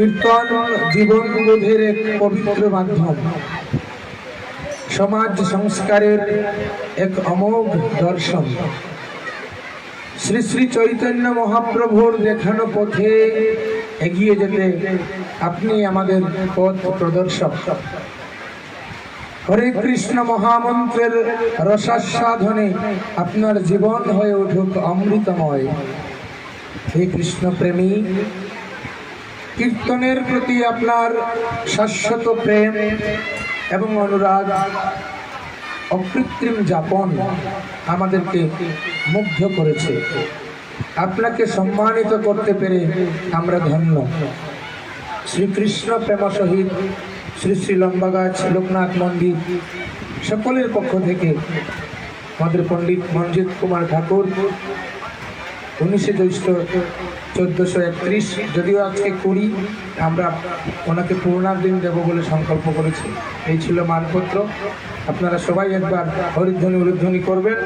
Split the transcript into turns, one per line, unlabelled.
কীর্তন জীবন বোধের এক পবিত্র মাধ্যম, সমাজ সংস্কারের এক অমোঘ দর্শন। শ্রী শ্রী চৈতন্য মহাপ্রভুর দেখানো পথে এগিয়ে যেতে আপনি আমাদের পথ প্রদর্শক। হরে কৃষ্ণ মহামন্ত্রের রসাস্বাদনে আপনার জীবন হয়ে উঠুক অমৃতময়। হে কৃষ্ণ প্রেমী, কীর্তনের প্রতি আপনার শাশ্বত প্রেম এবং অনুরাগ, অকৃত্রিম যাপন আমাদেরকে মুগ্ধ করেছে। আপনাকে সম্মানিত করতে পেরে আমরা ধন্য। শ্রীকৃষ্ণ প্রেম সহিত শ্রী শ্রী লম্বাগাছ লোকনাথ মন্দির সকলের পক্ষ থেকে আমাদের পণ্ডিত মঞ্জিত কুমার ঠাকুর 19 জ্যৈষ্ঠ 1431, যদিও আজকে 20, আমরা ওনাকে পূর্ণার দিন দেব বলে সংকল্প করেছি। এই ছিল মানপত্র। আপনারা সবাই একবার হরিধ্বনি উলুধ্বনি করবেন।